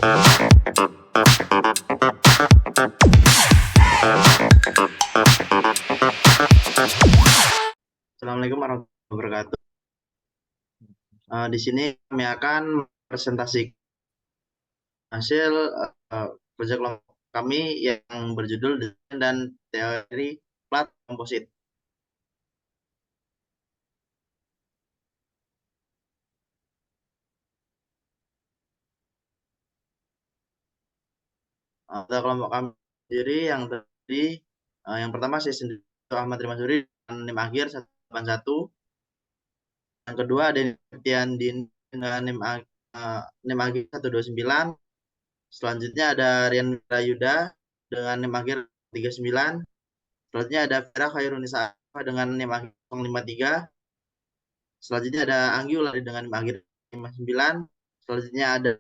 Assalamualaikum warahmatullahi wabarakatuh. Di sini kami akan presentasi hasil proyek kelompok kami yang berjudul Desain dan Teori Plat Komposit. Untuk kelompok kami sendiri yang terdiri yang pertama saya sendiri Ahmad Rimasuri dengan NIM akhir 181. Yang kedua ada Tian Din dengan NIM akhir 129. Selanjutnya ada Rian Rayuda dengan NIM akhir 39. Selanjutnya ada Vera Khairunisa dengan NIM akhir 053. Selanjutnya ada Anggi Ulari dengan NIM akhir 59. Selanjutnya ada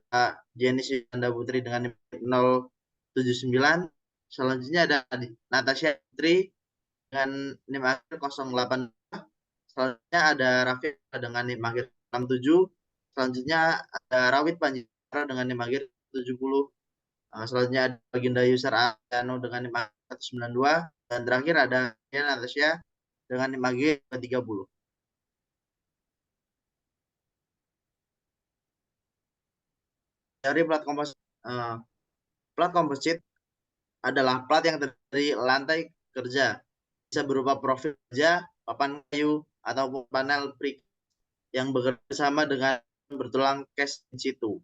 Jenis Yanda Putri dengan NIM 079. Selanjutnya ada Natasha Putri dengan NIM akhir 08. Selanjutnya ada Raffi dengan NIM akhir 67. Selanjutnya ada Rawit Panjara dengan NIM akhir 70. Selanjutnya ada Baginda Yusar Ariano dengan NIM akhir 192. Dan terakhir ada Natasha dengan NIM akhir 30. Dari plat komposit adalah plat yang terdiri dari lantai kerja, bisa berupa profil kerja, papan kayu, ataupun panel prik yang bekerja sama dengan bertulang cast in situ.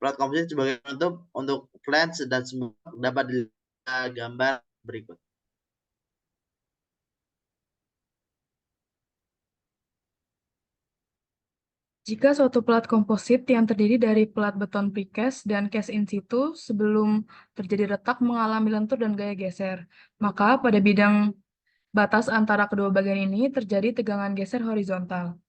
Plat komposit sebagai penutup untuk flange dan smoke dapat dilihat gambar berikut. Jika suatu plat komposit yang terdiri dari plat beton precast dan cast in situ sebelum terjadi retak mengalami lentur dan gaya geser, maka pada bidang batas antara kedua bagian ini terjadi tegangan geser horizontal.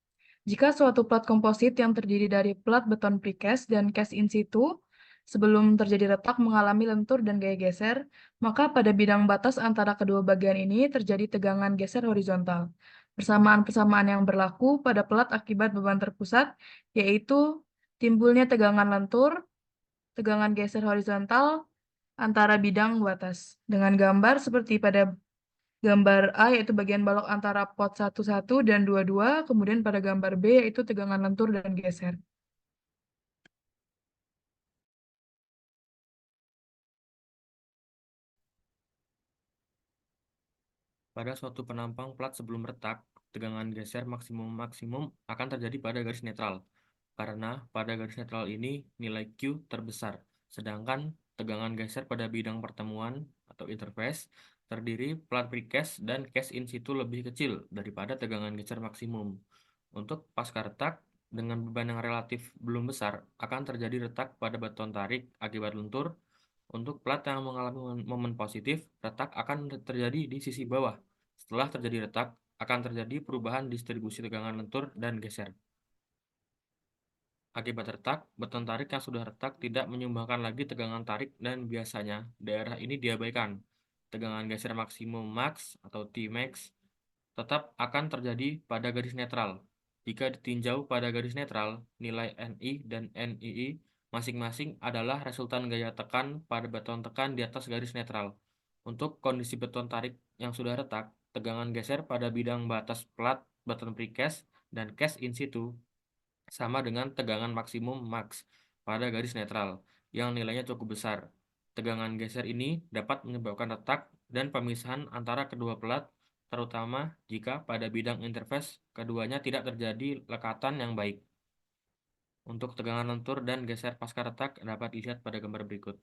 Jika suatu plat komposit yang terdiri dari plat beton precast dan cast in situ sebelum terjadi retak mengalami lentur dan gaya geser, maka pada bidang batas antara kedua bagian ini terjadi tegangan geser horizontal. Persamaan-persamaan yang berlaku pada plat akibat beban terpusat, yaitu timbulnya tegangan lentur, tegangan geser horizontal antara bidang batas. Dengan gambar seperti pada gambar A yaitu bagian balok antara pot 11 dan 22, kemudian pada gambar B yaitu tegangan lentur dan geser. Pada suatu penampang plat sebelum retak, tegangan geser maksimum akan terjadi pada garis netral. Karena pada garis netral ini nilai Q terbesar, sedangkan tegangan geser pada bidang pertemuan atau interface terdiri plat precast dan cast in situ lebih kecil daripada tegangan geser maksimum. Untuk pasca retak, dengan beban yang relatif belum besar, akan terjadi retak pada beton tarik akibat lentur. Untuk plat yang mengalami momen positif, retak akan terjadi di sisi bawah. Setelah terjadi retak, akan terjadi perubahan distribusi tegangan lentur dan geser. Akibat retak, beton tarik yang sudah retak tidak menyumbangkan lagi tegangan tarik dan biasanya daerah ini diabaikan. Tegangan geser maksimum max atau Tmax tetap akan terjadi pada garis netral. Jika ditinjau pada garis netral, nilai Ni dan Nii masing-masing adalah resultan gaya tekan pada beton tekan di atas garis netral. Untuk kondisi beton tarik yang sudah retak, tegangan geser pada bidang batas plat beton precast dan cast in situ sama dengan tegangan maksimum max pada garis netral yang nilainya cukup besar. Tegangan geser ini dapat menyebabkan retak dan pemisahan antara kedua plat, terutama jika pada bidang interface keduanya tidak terjadi lekatan yang baik. Untuk tegangan lentur dan geser pasca retak dapat dilihat pada gambar berikut.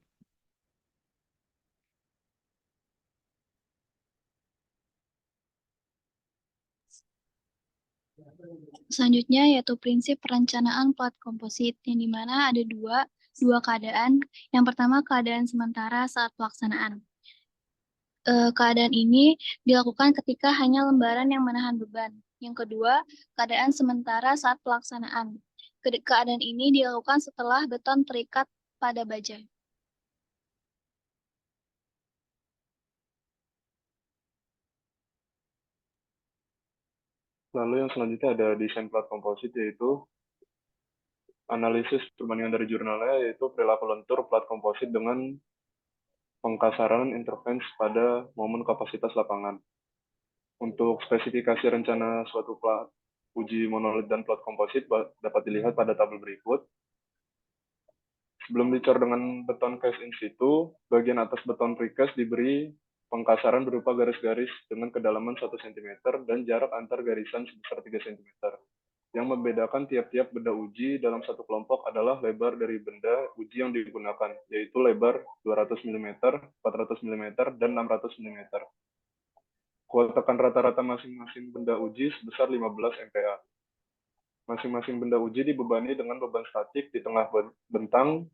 Selanjutnya yaitu prinsip perencanaan plat komposit, yang dimana ada dua keadaan. Yang pertama keadaan sementara saat pelaksanaan. Keadaan ini dilakukan ketika hanya lembaran yang menahan beban. Yang kedua, keadaan sementara saat pelaksanaan. Keadaan ini dilakukan setelah beton terikat pada baja. Lalu yang selanjutnya ada desain plat komposit, yaitu analisis perbandingan dari jurnalnya, yaitu perilaku lentur plat komposit dengan pengkasaran intervensi pada momen kapasitas lapangan. Untuk spesifikasi rencana suatu plat uji monolit dan plat komposit dapat dilihat pada tabel berikut. Sebelum dicor dengan beton cast in situ, bagian atas beton precast diberi pengkasaran berupa garis-garis dengan kedalaman 1 cm dan jarak antar garisan sebesar 3 cm. Yang membedakan tiap-tiap benda uji dalam satu kelompok adalah lebar dari benda uji yang digunakan, yaitu lebar 200 mm, 400 mm, dan 600 mm. Kuat tekan rata-rata masing-masing benda uji sebesar 15 MPa. Masing-masing benda uji dibebani dengan beban statik di tengah bentang.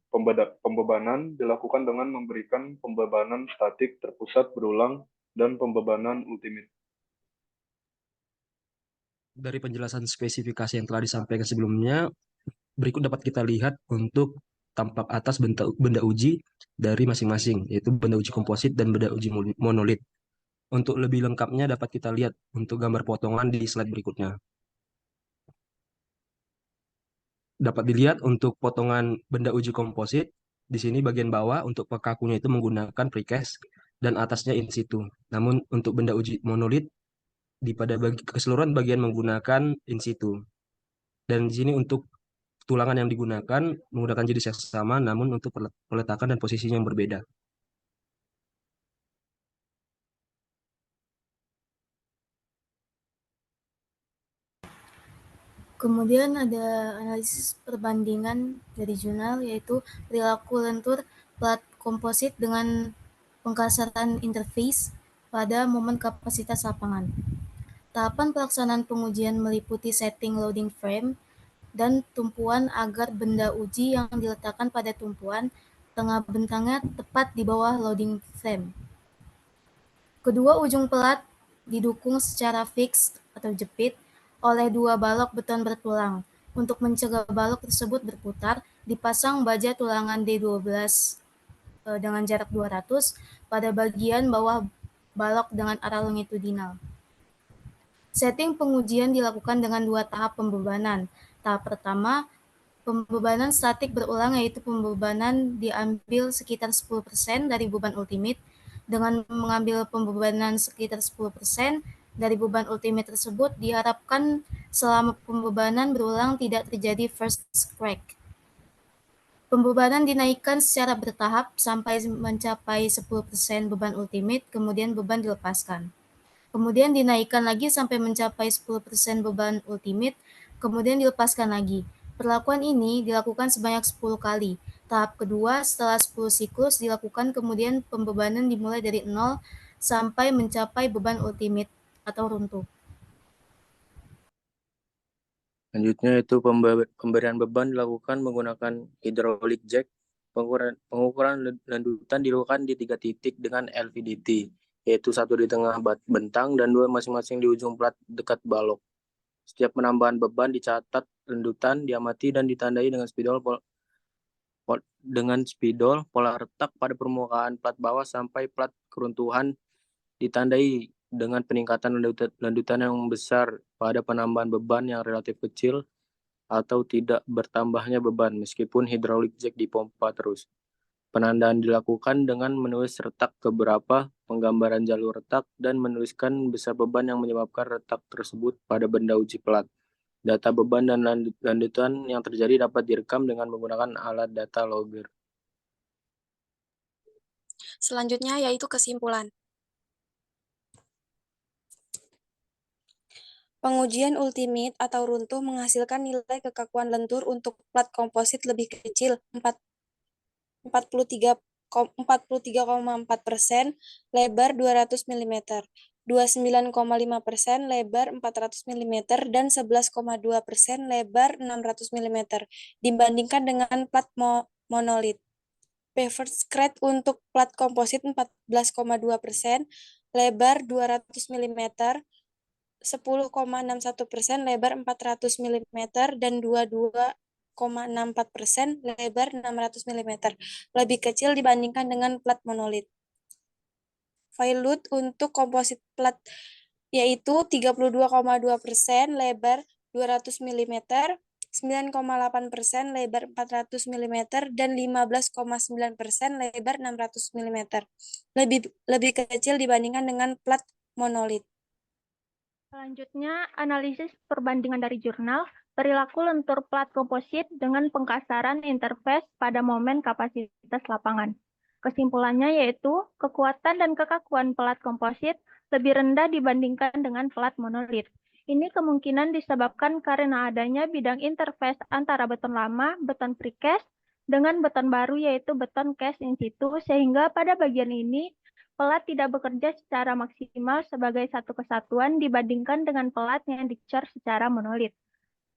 Pembebanan dilakukan dengan memberikan pembebanan statik terpusat berulang dan pembebanan ultimate. Dari penjelasan spesifikasi yang telah disampaikan sebelumnya, berikut dapat kita lihat untuk tampak atas benda uji dari masing-masing, yaitu benda uji komposit dan benda uji monolit. Untuk lebih lengkapnya dapat kita lihat untuk gambar potongan di slide berikutnya. Dapat dilihat untuk potongan benda uji komposit, di sini bagian bawah untuk pekakunya itu menggunakan precast dan atasnya in situ. Namun untuk benda uji monolit, pada keseluruhan bagian menggunakan in situ. Dan di sini untuk tulangan yang digunakan menggunakan jenis yang sama, namun untuk peletakan dan posisinya yang berbeda. Kemudian ada analisis perbandingan dari jurnal, yaitu perilaku lentur plat komposit dengan pengkasaran interface pada momen kapasitas lapangan. Tahapan pelaksanaan pengujian meliputi setting loading frame dan tumpuan agar benda uji yang diletakkan pada tumpuan tengah bentangnya tepat di bawah loading frame. Kedua ujung pelat didukung secara fix atau jepit oleh 2 balok beton bertulang. Untuk mencegah balok tersebut berputar, dipasang baja tulangan D12 dengan jarak 200 pada bagian bawah balok dengan arah longitudinal. Setting pengujian dilakukan dengan 2 tahap pembebanan. Tahap pertama, pembebanan statik berulang, yaitu pembebanan diambil sekitar 10% dari beban ultimate. Dengan mengambil pembebanan sekitar 10% dari beban ultimate tersebut, diharapkan selama pembebanan berulang tidak terjadi first crack. Pembebanan dinaikkan secara bertahap sampai mencapai 10% beban ultimate, kemudian beban dilepaskan. Kemudian dinaikkan lagi sampai mencapai 10% beban ultimate, kemudian dilepaskan lagi. Perlakuan ini dilakukan sebanyak 10 kali. Tahap kedua setelah 10 siklus dilakukan, kemudian pembebanan dimulai dari 0 sampai mencapai beban ultimate atau runtuh. Selanjutnya itu pemberian beban dilakukan menggunakan hydraulic jack. Pengukuran landutan dilakukan di 3 titik dengan LVDT, yaitu 1 di tengah bentang dan 2 masing-masing di ujung plat dekat balok. Setiap penambahan beban dicatat landutan, diamati dan ditandai dengan spidol pola retak pada permukaan plat bawah sampai plat keruntuhan, ditandai dengan peningkatan landutan yang besar pada penambahan beban yang relatif kecil atau tidak bertambahnya beban meskipun hydraulic jack dipompa terus. Penandaan dilakukan dengan menulis retak keberapa, penggambaran jalur retak, dan menuliskan besar beban yang menyebabkan retak tersebut pada benda uji plat. Data beban dan landutan yang terjadi dapat direkam dengan menggunakan alat data logger. Selanjutnya yaitu kesimpulan. Pengujian ultimate atau runtuh menghasilkan nilai kekakuan lentur untuk plat komposit lebih kecil 43,4%, lebar 200 mm, 29,5% lebar 400 mm, dan 11,2% lebar 600 mm dibandingkan dengan plat monolit. Pavers Scratch untuk plat komposit 14,2%, lebar 200 mm, 10,61% lebar 400 mm, dan 22,64% lebar 600 mm, lebih kecil dibandingkan dengan plat monolit. Failure untuk komposit plat yaitu 32,2%, lebar 200 mm, 9,8% lebar 400 mm dan 15,9% lebar 600 mm. Lebih kecil dibandingkan dengan plat monolit. Selanjutnya, analisis perbandingan dari jurnal perilaku lentur plat komposit dengan pengkasaran interface pada momen kapasitas lapangan. Kesimpulannya yaitu kekuatan dan kekakuan plat komposit lebih rendah dibandingkan dengan plat monolit. Ini kemungkinan disebabkan karena adanya bidang interface antara beton lama, beton precast, dengan beton baru yaitu beton cast in situ, sehingga pada bagian ini pelat tidak bekerja secara maksimal sebagai satu kesatuan dibandingkan dengan pelat yang dicor secara monolit.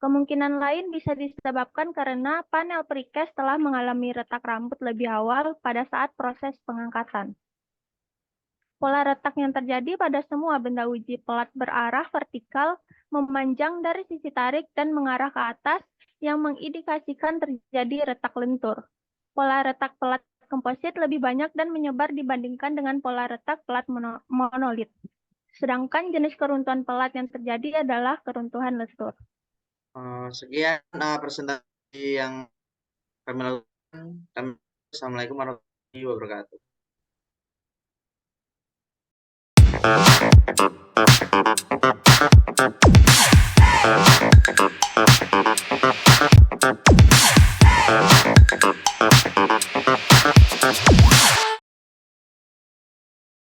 Kemungkinan lain bisa disebabkan karena panel precast telah mengalami retak rambut lebih awal pada saat proses pengangkatan. Pola retak yang terjadi pada semua benda uji pelat berarah vertikal, memanjang dari sisi tarik dan mengarah ke atas yang mengindikasikan terjadi retak lentur. Pola retak pelat komposit lebih banyak dan menyebar dibandingkan dengan pola retak pelat monolit. Sedangkan jenis keruntuhan pelat yang terjadi adalah keruntuhan lentur. Sekian presentasi yang kami lakukan. Assalamualaikum warahmatullahi wabarakatuh.